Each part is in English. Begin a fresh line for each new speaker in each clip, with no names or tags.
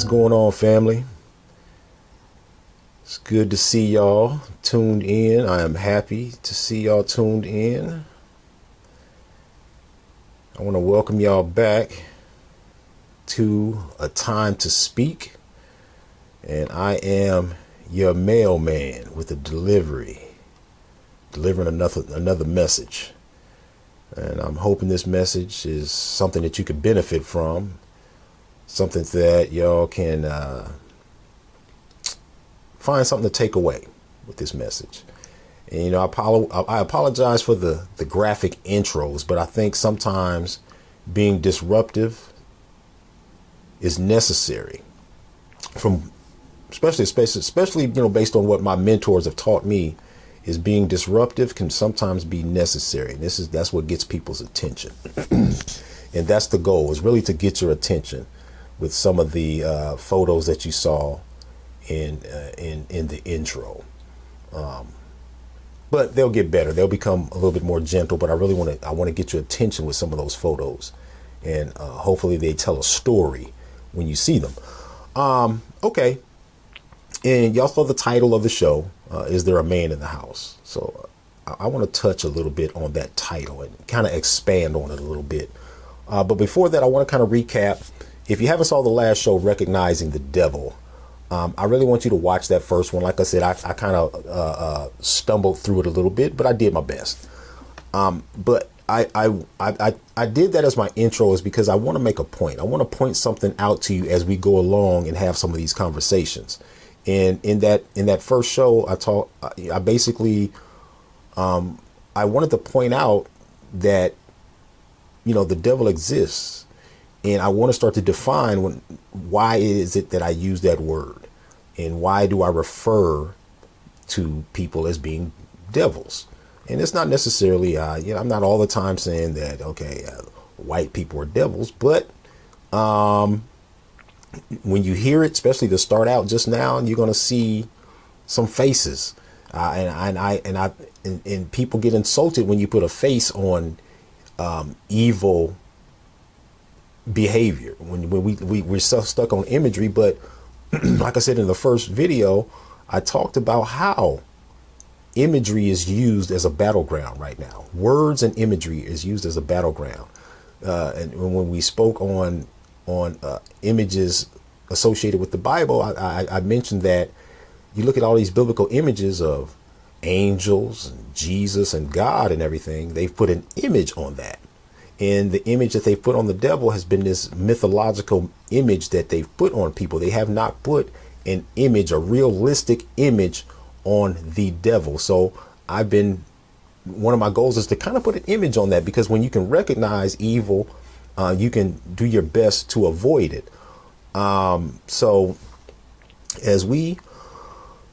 What's going on, family? It's good to see y'all tuned in. I am happy to see y'all tuned in. I want to welcome y'all back to A Time to Speak. And I am your mailman with a delivering another message. And I'm hoping this message is something that you could benefit from, something that y'all can find something to take away with this message. And, you know, I apologize for the graphic intros, but I think sometimes being disruptive is necessary. Especially, you know, based on what my mentors have taught me, is being disruptive can sometimes be necessary. And that's what gets people's attention. And that's the goal, is really to get your attention with some of the photos that you saw in the intro. But they'll get better. They'll become a little bit more gentle, but I want to get your attention with some of those photos, and hopefully they tell a story when you see them. Okay. And y'all saw the title of the show, Is There a Man in the House? So I want to touch a little bit on that title and kind of expand on it a little bit. But before that, I want to kind of recap. If you haven't saw the last show, Recognizing the Devil, I really want you to watch that first one. Like I said, I kind of stumbled through it a little bit, but I did my best. But I did that as my intro is because I want to make a point. I want to point something out to you as we go along and have some of these conversations. And in that first show, I basically I wanted to point out that, you know, the devil exists. And I want to start to define why is it that I use that word, and why do I refer to people as being devils? And it's not necessarily, I'm not all the time saying that, white people are devils, but when you hear it, especially to start out just now, you're going to see some faces, and people get insulted when you put a face on evil behavior, when we're so stuck on imagery. But like I said in the first video, I talked about how imagery is used as a battleground right now. Words and imagery is used as a battleground. And when we spoke on images associated with the Bible, I mentioned that you look at all these biblical images of angels and Jesus and God and everything, they've put an image on that. And the image that they've put on the devil has been this mythological image that they've put on people. They have not put an image, a realistic image, on the devil. So one of my goals is to kind of put an image on that, because when you can recognize evil, you can do your best to avoid it. So as we,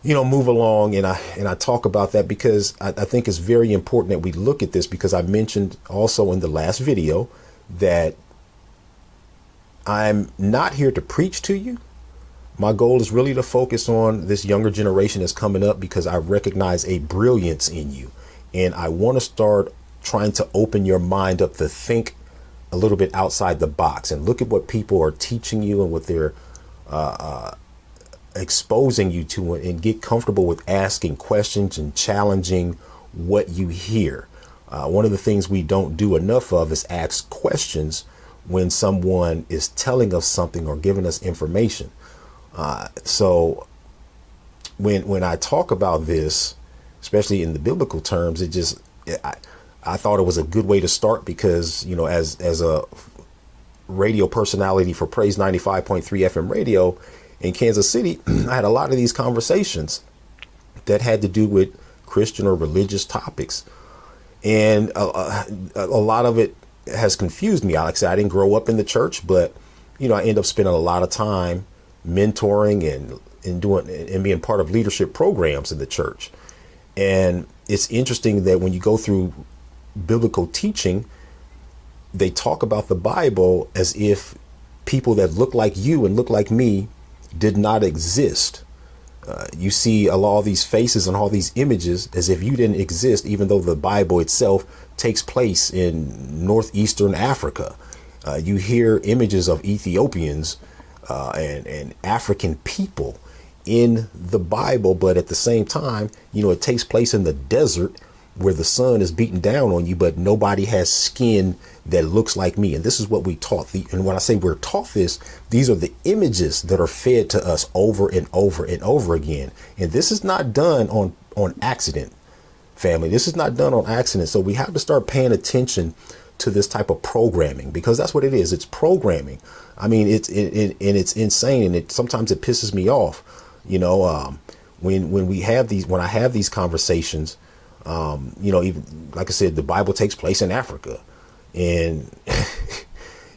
move along, and I talk about that, because I think it's very important that we look at this, because I mentioned also in the last video that I'm not here to preach to you. My goal is really to focus on this younger generation that's coming up, because I recognize a brilliance in you, and I want to start trying to open your mind up to think a little bit outside the box and look at what people are teaching you and what they're exposing you to, and get comfortable with asking questions and challenging what you hear. One of the things we don't do enough of is ask questions when someone is telling us something or giving us information. So when I talk about this, especially in the biblical terms, I thought it was a good way to start, because, as a radio personality for Praise 95.3 FM radio in Kansas City, I had a lot of these conversations that had to do with Christian or religious topics. And a lot of it has confused me. Like I said, I didn't grow up in the church, but, I end up spending a lot of time mentoring and doing and being part of leadership programs in the church. And it's interesting that when you go through biblical teaching, they talk about the Bible as if people that look like you and look like me did not exist. You see all these faces and all these images as if you didn't exist, even though the Bible itself takes place in northeastern Africa. You hear images of Ethiopians and African people in the Bible. But at the same time, it takes place in the desert where the sun is beating down on you, but nobody has skin that looks like me. And this is what we taught. And when I say we're taught this, these are the images that are fed to us over and over and over again. And this is not done on accident, family. This is not done on accident. So we have to start paying attention to this type of programming, because that's what it is. It's programming. I mean, it's insane, and sometimes it pisses me off. When I have these conversations, even like I said, the Bible takes place in Africa, and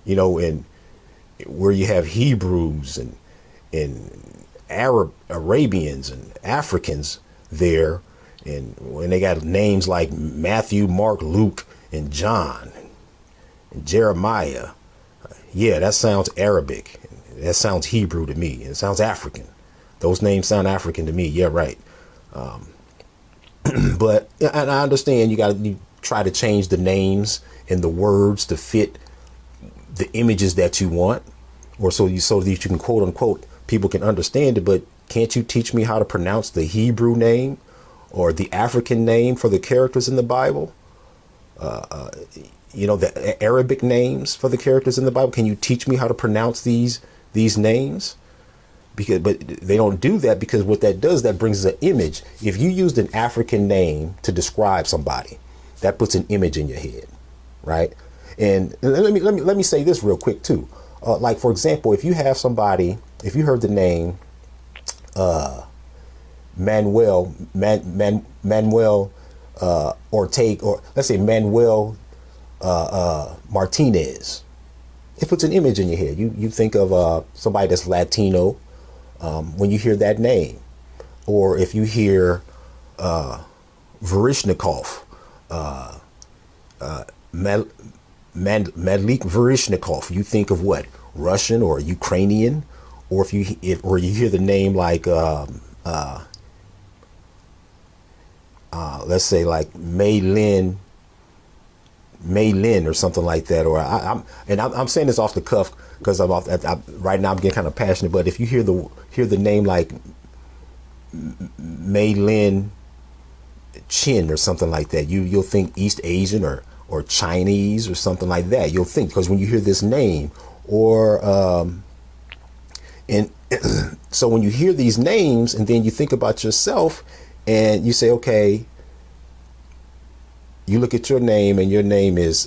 and where you have Hebrews and Arabians and Africans there, and when they got names like Matthew, Mark, Luke, and John, and Jeremiah. Yeah, that sounds Arabic. That sounds Hebrew to me. It sounds African. Those names sound African to me. Yeah, right. But and I understand you try to change the names and the words to fit the images that you want, or so that you can, quote unquote, people can understand it. But can't you teach me how to pronounce the Hebrew name or the African name for the characters in the Bible? The Arabic names for the characters in the Bible. Can you teach me how to pronounce these names? But they don't do that, because what that does, that brings an image. If you used an African name to describe somebody, that puts an image in your head, right? And let me say this real quick too. Like, for example, if you heard the name Manuel Ortega, or let's say Manuel Martinez, it puts an image in your head. You think of somebody that's Latino when you hear that name. Or if you hear Varishnikov, Malik Varishnikov, you think of what? Russian or Ukrainian. Or if you hear the name like let's say like Maylin or something like that. Or I'm saying this off the cuff because right now I'm getting kind of passionate. But if you hear the name like Maylin Chin or something like that, you'll think East Asian or Chinese or something like that. You'll think, because when you hear this name, or and so when you hear these names and then you think about yourself and you say, okay, you look at your name and your name is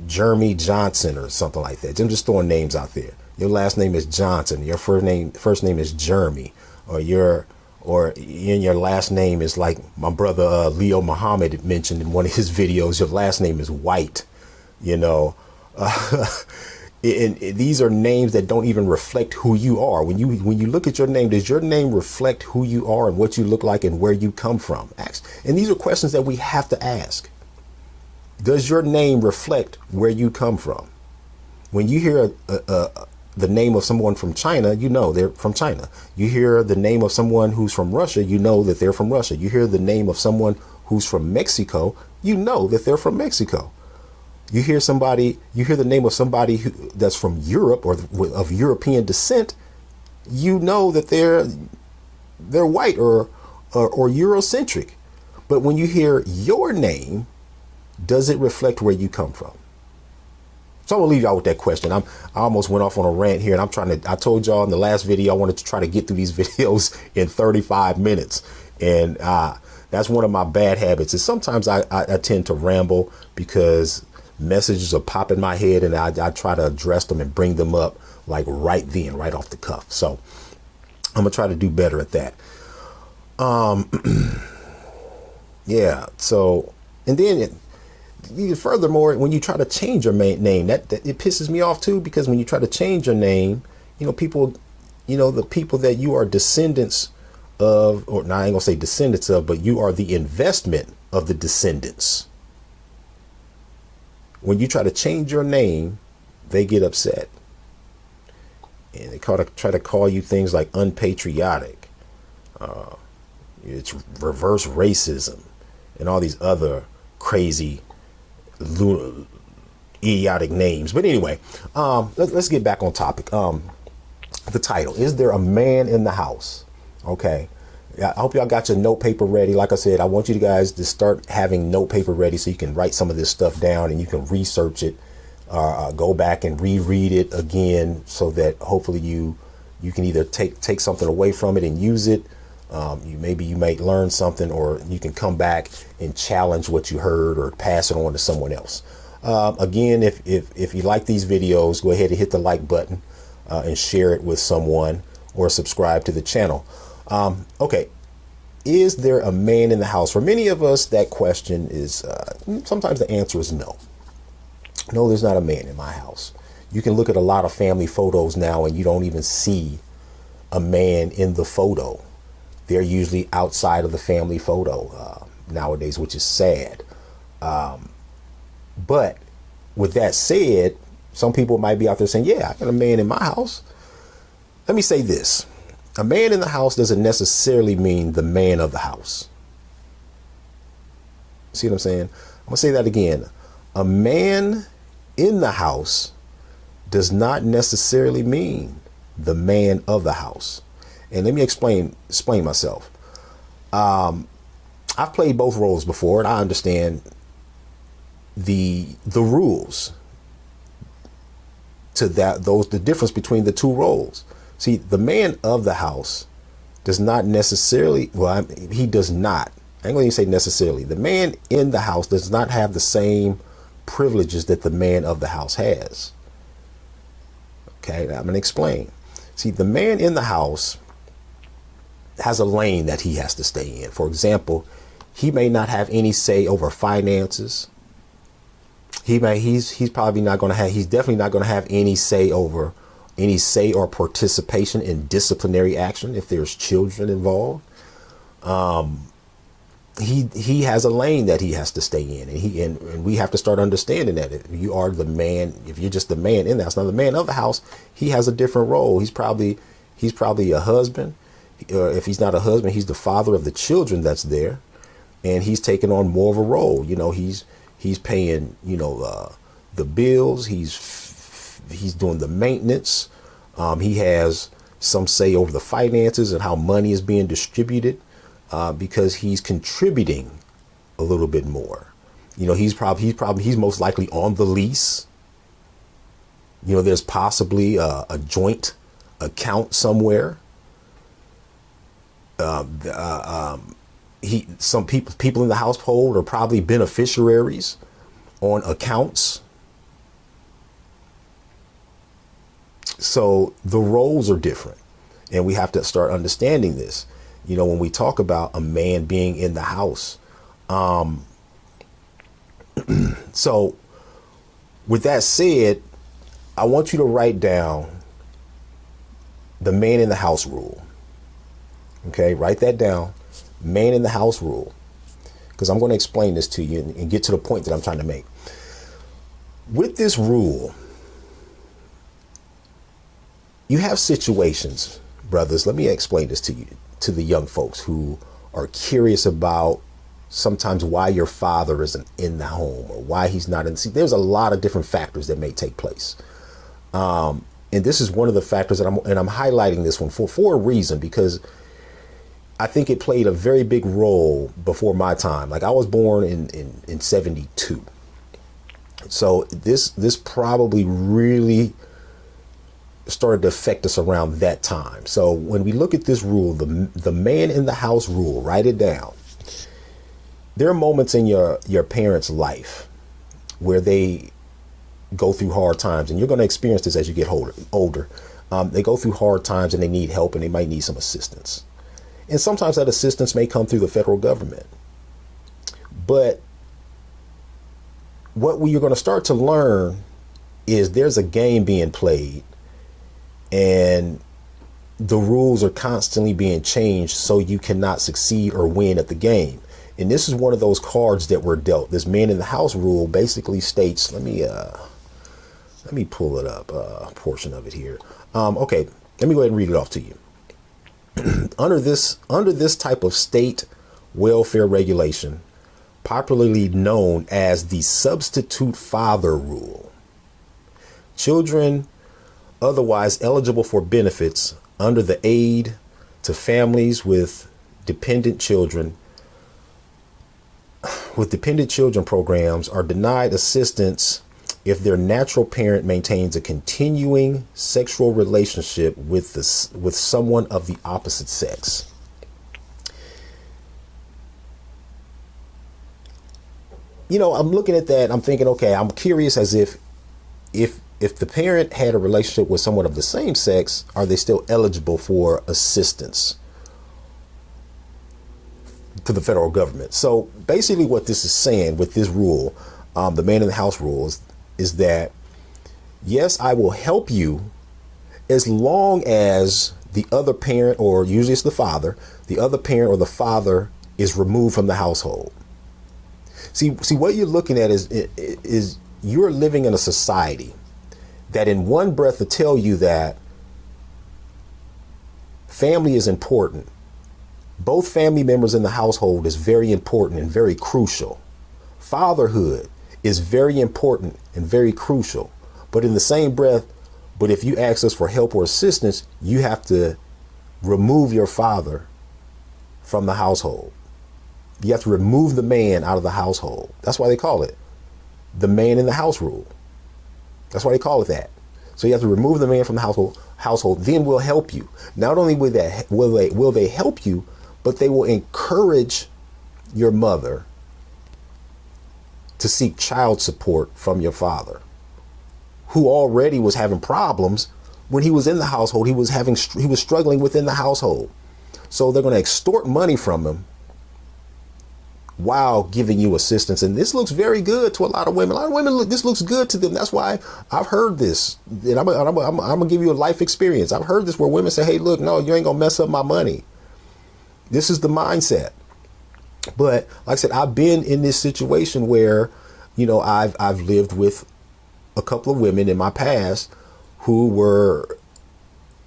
Jeremy Johnson or something like that. I'm just throwing names out there. Your last name is Johnson. Your first name is Jeremy, or your last name is like my brother Leo Muhammad mentioned in one of his videos. Your last name is White. And these are names that don't even reflect who you are. When you look at your name, does your name reflect who you are and what you look like and where you come from? And these are questions that we have to ask. Does your name reflect where you come from? When you hear the name of someone from China, you know they're from China. You hear the name of someone who's from Russia, you know that they're from Russia. You hear the name of someone who's from Mexico, you know that they're from Mexico. You hear the name of somebody that's from Europe or of European descent, you know that they're white or Eurocentric. But when you hear your name, does it reflect where you come from? So I'm gonna leave y'all with that question. I almost went off on a rant here, and I told y'all in the last video I wanted to try to get through these videos in 35 minutes. And that's one of my bad habits, is sometimes I tend to ramble because messages are pop in my head, and I try to address them and bring them up like right then, right off the cuff. So I'm gonna try to do better at that. Yeah. So, and then furthermore, when you try to change your name, that it pisses me off too, because when you try to change your name, the people that you are descendants of, or now I ain't gonna say descendants of, but you are the investment of the descendants. When you try to change your name, they get upset. And they try to call you things like unpatriotic It's reverse racism and all these other crazy idiotic names. But anyway, let's get back on topic. The title, is there a man in the house? Okay. I hope y'all got your note paper ready. Like I said, I want you guys to start having note paper ready so you can write some of this stuff down and you can research it, go back and reread it again so that hopefully you can either take something away from it and use it. Maybe you might learn something, or you can come back and challenge what you heard or pass it on to someone else. Again, if you like these videos, go ahead and hit the like button and share it with someone, or subscribe to the channel. Okay. Is there a man in the house? For many of us, that question is, sometimes the answer is no. No, there's not a man in my house. You can look at a lot of family photos now and you don't even see a man in the photo. They're usually outside of the family photo nowadays, which is sad. But with that said, some people might be out there saying, yeah, I got a man in my house. Let me say this. A man in the house doesn't necessarily mean the man of the house. See what I'm saying? I'm going to say that again. A man in the house does not necessarily mean the man of the house. And let me explain myself. I've played both roles before, and I understand the rules to the difference between the two roles. See, the man of the house does not necessarily, he does not. I ain't going to say necessarily. The man in the house does not have the same privileges that the man of the house has. Okay, I'm going to explain. See, the man in the house has a lane that he has to stay in. For example, he may not have any say over finances. He's definitely not going to have any say or participation in disciplinary action if there's children involved. He has a lane that he has to stay in, and we have to start understanding that if you're just the man in the house, now the man of the house, he has a different role. He's probably a husband. If he's not a husband, he's the father of the children that's there, and he's taking on more of a role. He's paying, the bills. He's doing the maintenance. He has some say over the finances and how money is being distributed, because he's contributing a little bit more. He's most likely on the lease. There's possibly a joint account somewhere. Some people in the household are probably beneficiaries on accounts. So the roles are different, and we have to start understanding this. When we talk about a man being in the house. So with that said, I want you to write down the man in the house rule. Okay, write that down. Man in the house rule. Because I'm going to explain this to you and get to the point that I'm trying to make. With this rule, you have situations, brothers. Let me explain this to you, to the young folks who are curious about sometimes why your father isn't in the home or why he's not in. See, there's a lot of different factors that may take place. And this is one of the factors that I'm highlighting this one for a reason, because I think it played a very big role before my time. Like, I was born in 72. So this probably really started to affect us around that time. So when we look at this rule, the man in the house rule, write it down. There are moments in your parents' life where they go through hard times, and you're going to experience this as you get older. They go through hard times and they need help, and they might need some assistance. And sometimes that assistance may come through the federal government. But what you're going to start to learn is there's a game being played, and the rules are constantly being changed so you cannot succeed or win at the game. And this is one of those cards that were dealt. This man in the house rule basically states, let me pull it up, a portion of it here. Okay, let me go ahead and read it off to you. Under this type of state welfare regulation, popularly known as the substitute father rule, children otherwise eligible for benefits under the Aid to Families with Dependent Children programs are denied assistance if their natural parent maintains a continuing sexual relationship with someone of the opposite sex. I'm looking at that. I'm thinking, okay, I'm curious as if the parent had a relationship with someone of the same sex, are they still eligible for assistance to the federal government? So basically what this is saying with this rule, the man in the house rule, is that, yes, I will help you as long as the other parent, or usually it's the father, the other parent or the father is removed from the household. See what you're looking at is you're living in a society that in one breath to tell you that family is important. Both family members in the household is very important and very crucial. Fatherhood is very important and very crucial. But in the same breath, but if you ask us for help or assistance, you have to remove your father from the household. You have to remove the man out of the household. That's why they call it the man in the house rule. That's why they call it that. So you have to remove the man from the household. Then we'll help you. Not only will they help you, but they will encourage your mother to seek child support from your father, who already was having problems when he was in the household. He was struggling within the household. So they're going to extort money from him while giving you assistance. And this looks very good to a lot of women. A lot of women, this looks good to them. That's why I've heard this. And I'm going to give you a life experience. I've heard this where women say, hey, look, no, you ain't going to mess up my money. This is the mindset. But like I said, I've been in this situation where, I've lived with a couple of women in my past who were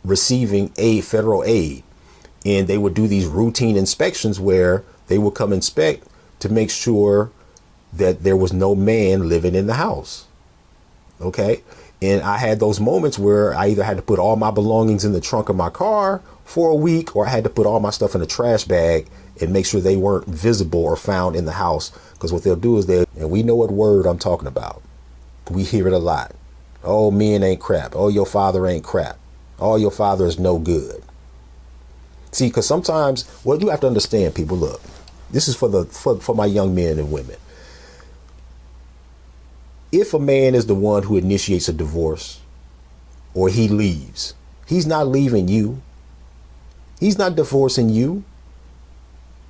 receiving federal aid, and they would do these routine inspections where they would come inspect to make sure that there was no man living in the house. Okay. And I had those moments where I either had to put all my belongings in the trunk of my car for a week, or I had to put all my stuff in a trash bag and make sure they weren't visible or found in the house. Because what they'll do is and we know what word I'm talking about. We hear it a lot. Oh, men ain't crap. Oh, your father ain't crap. Oh, your father is no good. See, because sometimes what you have to understand, people, look, this is for my young men and women. If a man is the one who initiates a divorce or he leaves, he's not leaving you. He's not divorcing you.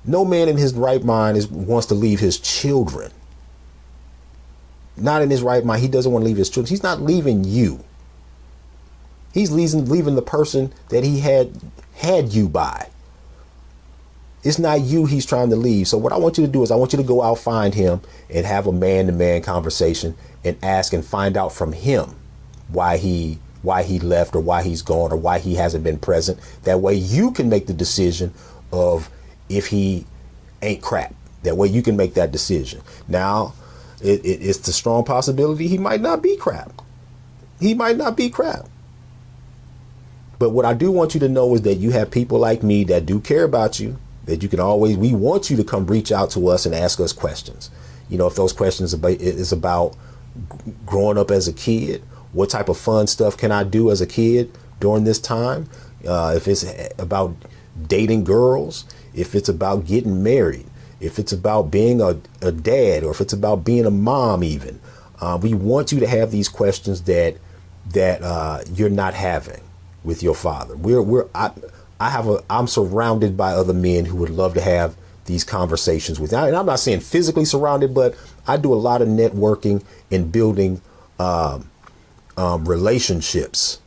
No man in his right mind wants to leave his children. Not in his right mind. He doesn't want to leave his children. He's not leaving you. He's leaving the person that he had you by. It's not you he's trying to leave. So what I want you to do is I want you to go out, find him, and have a man-to-man conversation and ask and find out from him why he left, or why he's gone, or why he hasn't been present. That way you can make the decision of if he ain't crap. That way you can make that decision. Now, it's the strong possibility he might not be crap. He might not be crap. But what I do want you to know is that you have people like me that do care about you, that you can always, we want you to come reach out to us and ask us questions. If those questions is about growing up as a kid, what type of fun stuff can I do as a kid during this time? If it's about dating girls, if it's about getting married, if it's about being a dad, or if it's about being a mom even. We want you to have these questions that you're not having with your father. I'm surrounded by other men who would love to have these conversations with. And I'm not saying physically surrounded, but I do a lot of networking and building relationships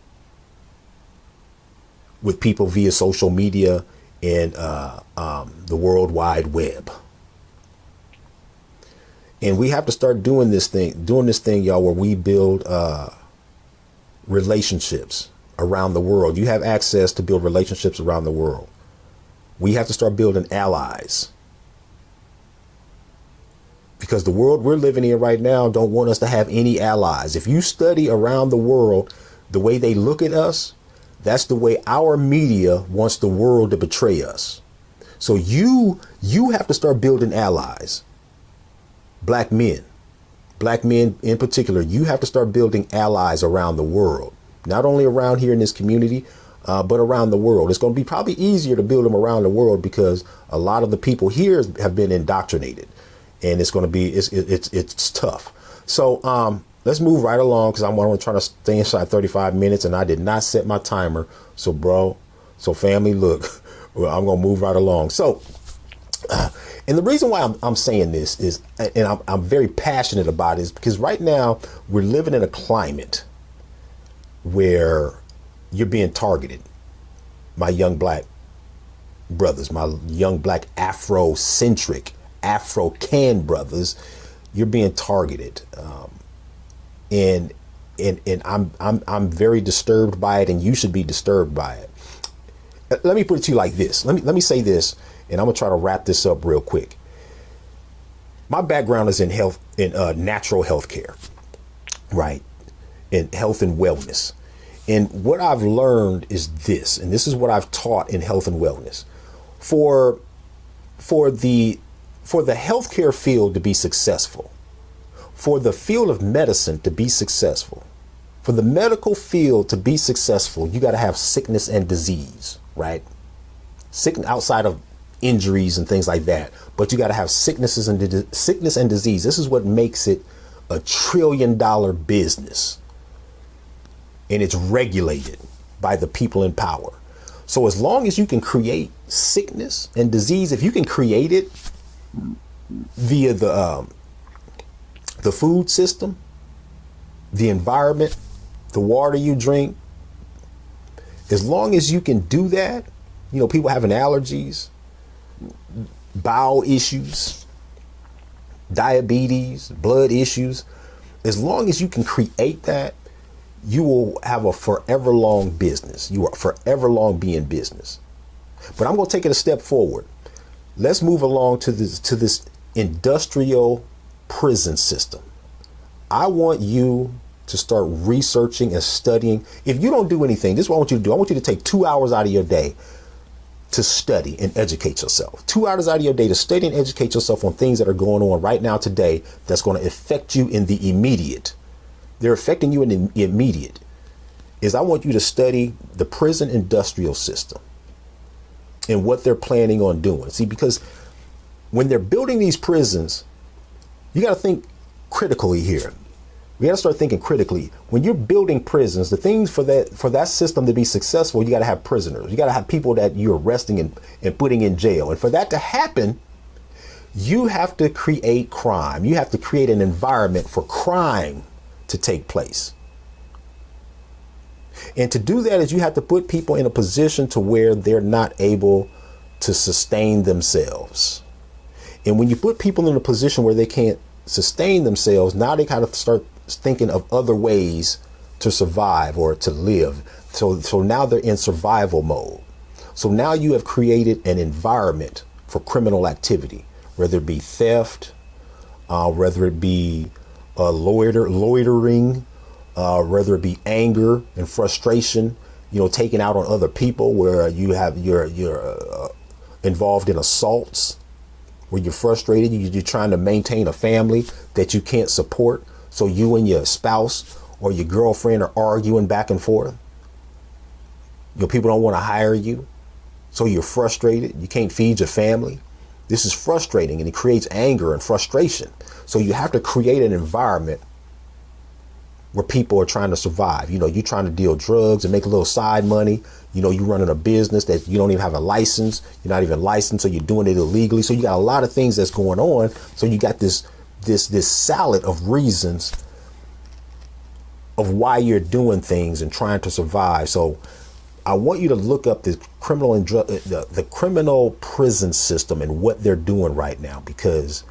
with people via social media and the World Wide Web. And we have to start doing this thing, y'all, where we build relationships around the world. You have access to build relationships around the world. We have to start building allies, because the world we're living in right now don't want us to have any allies. If you study around the world, the way they look at us, that's the way our media wants the world to betray us. So you have to start building allies. Black men in particular, you have to start building allies around the world, not only around here in this community, but around the world. It's going to be probably easier to build them around the world because a lot of the people here have been indoctrinated, and it's going to be it's tough. So let's move right along, because I'm trying to stay inside 35 minutes, and I did not set my timer. So family, look, I'm going to move right along. So, and the reason why I'm saying this is, and I'm very passionate about it, is because right now we're living in a climate where you're being targeted. My young black brothers, my young black Afrocentric, Afro-Can brothers, you're being targeted. And I'm very disturbed by it, and you should be disturbed by it. Let me put it to you like this. Let me say this, and I'm gonna try to wrap this up real quick. My background is in health, in natural health care, right? In health and wellness. And what I've learned is this, and this is what I've taught in health and wellness. For the healthcare field to be successful, for the field of medicine to be successful, for the medical field to be successful, you got to have sickness and disease, right? Sickness outside of injuries and things like that, but you got to have sickness and disease. This is what makes it a $1 trillion business, and it's regulated by the people in power. So as long as you can create sickness and disease, if you can create it via the food system, the environment, the water you drink, as long as you can do that, people having allergies, bowel issues, diabetes, blood issues, as long as you can create that, you will have a forever long business. You are forever long be in business. But I'm going to take it a step forward. Let's move along to this industrial prison system. I want you to start researching and studying. If you don't do anything, this is what I want you to do. I want you to take 2 hours out of your day to study and educate yourself. 2 hours out of your day to study and educate yourself on things that are going on right now today that's going to affect you in the immediate. They're affecting you in the immediate. I want you to study the prison industrial system and what they're planning on doing. See, because when they're building these prisons, you got to think critically here. We got to start thinking critically. When you're building prisons, the things for that system to be successful, you got to have prisoners. You got to have people that you're arresting and putting in jail. And for that to happen, you have to create crime. You have to create an environment for crime to take place. And to do that is you have to put people in a position to where they're not able to sustain themselves. And when you put people in a position where they can't sustain themselves, now they kind of start thinking of other ways to survive or to live. So now they're in survival mode. So now you have created an environment for criminal activity, whether it be theft, whether it be loitering, whether it be anger and frustration, taking out on other people, where you're involved in assaults, where you're frustrated, you're trying to maintain a family that you can't support. So you and your spouse or your girlfriend are arguing back and forth. People don't want to hire you. So you're frustrated. You can't feed your family. This is frustrating, and it creates anger and frustration. So you have to create an environment where people are trying to survive. You're trying to deal drugs and make a little side money. You're running a business that you don't even have a license. You're not even licensed, so you're doing it illegally. So you got a lot of things that's going on. So you got this salad of reasons of why you're doing things and trying to survive. So I want you to look up the criminal prison system and what they're doing right now, because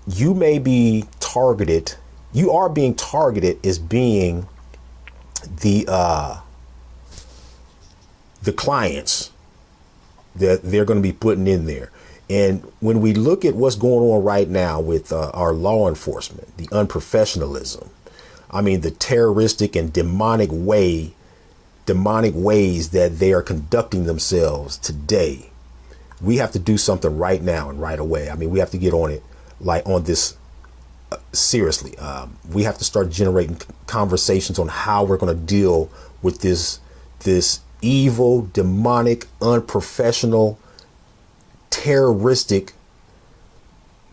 you may be targeted. You are being targeted as being the clients that they're going to be putting in there. And when we look at what's going on right now with our law enforcement, the unprofessionalism, I mean, the terroristic and demonic ways that they are conducting themselves today, we have to do something right now and right away. I mean, we have to get on it, like on this seriously. We have to start generating conversations on how we're going to deal with this evil, demonic, unprofessional, terroristic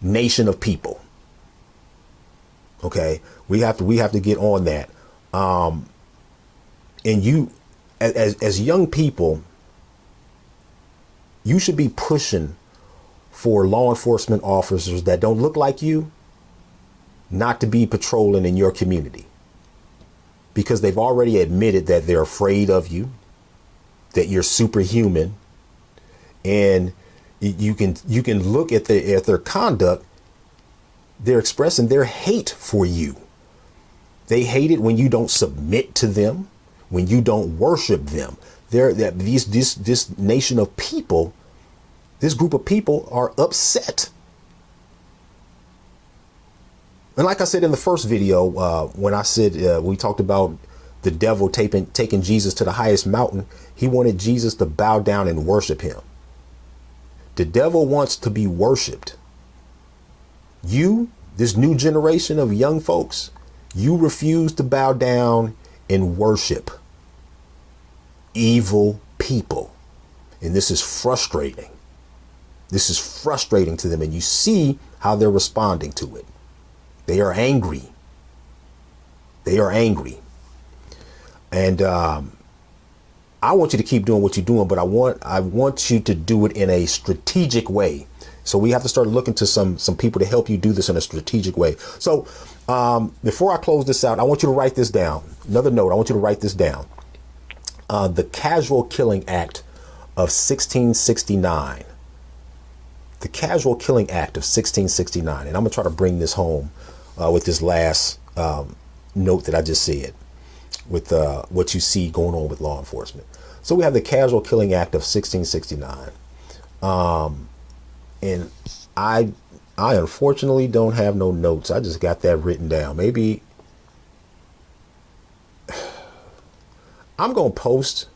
nation of people. Okay, we have to get on that. And you, as young people, you should be pushing for law enforcement officers that don't look like you not to be patrolling in your community, because they've already admitted that they're afraid of you, that you're superhuman, and you can look at their conduct. They're expressing their hate for you. They hate it when you don't submit to them, when you don't worship them. This nation of people, this group of people are upset. And like I said in the first video, when I said we talked about the devil taking Jesus to the highest mountain, he wanted Jesus to bow down and worship him. The devil wants to be worshiped. You, this new generation of young folks, you refuse to bow down and worship evil people. And this is frustrating. This is frustrating to them. And you see how they're responding to it. They are angry. They are angry. And I want you to keep doing what you're doing, but I want you to do it in a strategic way. So we have to start looking to some people to help you do this in a strategic way. So before I close this out, I want you to write this down. Another note, I want you to write this down. The Casual Killing Act of 1669. The Casual Killing Act of 1669. And I'm going to try to bring this home with this last note that I just said, with what you see going on with law enforcement. So we have the Casual Killing Act of 1669. And I unfortunately don't have no notes. I just got that written down. Maybe I'm going to post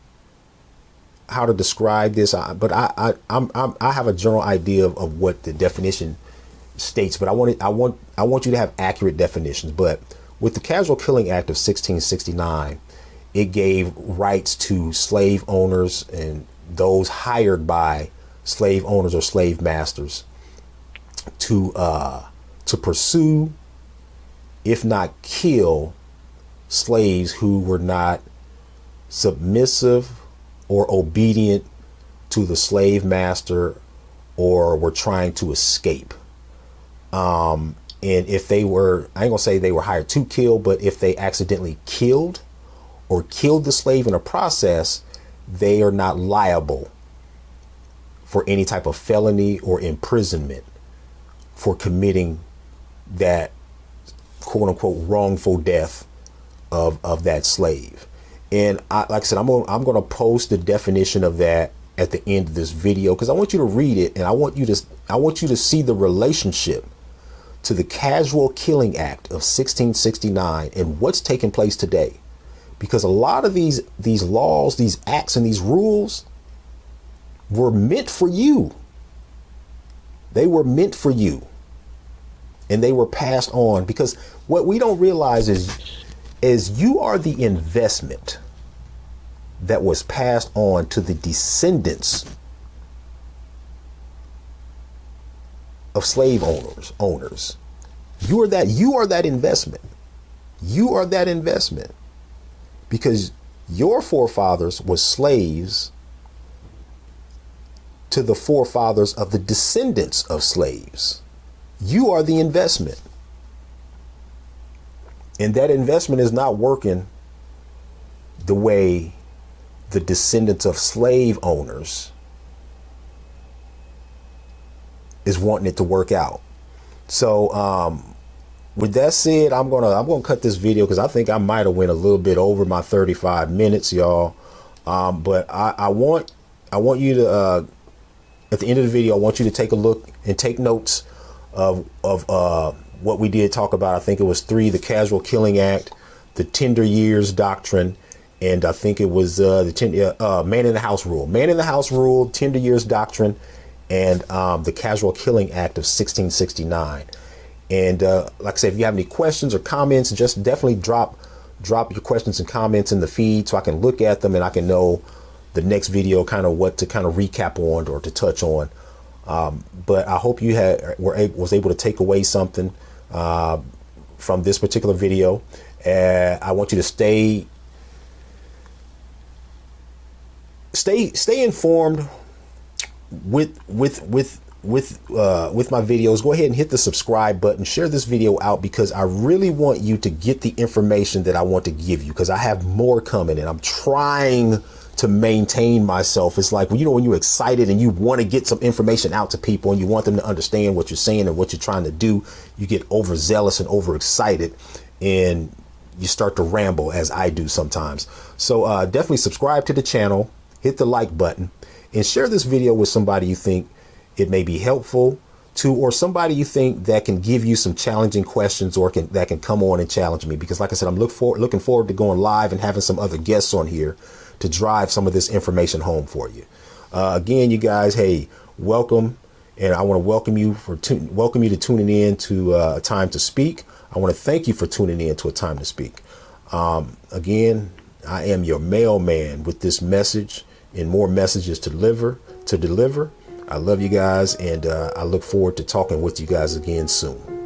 how to describe this, but I have a general idea of what the definition states, but I want you to have accurate definitions. But with the Casual Killing Act of 1669, it gave rights to slave owners and those hired by slave owners or slave masters to pursue, if not kill, slaves who were not submissive or obedient to the slave master or were trying to escape. And if they were, I ain't gonna say they were hired to kill, but if they accidentally killed or killed the slave in a process, they are not liable for any type of felony or imprisonment for committing that quote unquote wrongful death of that slave. And like I said, I'm going to post the definition of that at the end of this video, because I want you to read it, and I want you to see the relationship to the Casual Killing Act of 1669 and what's taking place today. Because a lot of these laws, these acts, and these rules were meant for you. They were meant for you. And they were passed on, because what we don't realize is you are the investment that was passed on to the descendants of slave owners. You are that investment. You are that investment, because your forefathers were slaves to the forefathers of the descendants of slaves. You are the investment. And that investment is not working the way the descendants of slave owners is wanting it to work out. So with that said, I'm gonna cut this video, because I think I might have went a little bit over my 35 minutes, y'all. But I want you to at the end of the video, I want you to take a look and take notes of what we did talk about. I think it was 3, the Casual Killing Act, the tender years doctrine, and I think it was the man in the house rule. Man in the house rule, tender years doctrine, and the Casual Killing Act of 1669. And like I said, if you have any questions or comments, just definitely drop your questions and comments in the feed so I can look at them and I can know the next video kind of what to kind of recap on or to touch on. But I hope you was able to take away something from this particular video. I want you to stay informed with my videos. Go ahead and hit the subscribe button, share this video out, because I really want you to get the information that I want to give you, because I have more coming and I'm trying to maintain myself. It's like, you know, when you're excited and you want to get some information out to people and you want them to understand what you're saying and what you're trying to do, you get overzealous and overexcited and you start to ramble, as I do sometimes. So definitely subscribe to the channel, hit the like button, and share this video with somebody you think it may be helpful to, or somebody you think that can give you some challenging questions or that can come on and challenge me. Because like I said, I'm looking forward to going live and having some other guests on here to drive some of this information home for you. Again, you guys, hey, welcome. And I want to welcome you to tuning in to A Time to Speak. I want to thank you for tuning in to A Time to Speak. Again, I am your mailman with this message and more messages to deliver. I love you guys, and I look forward to talking with you guys again soon.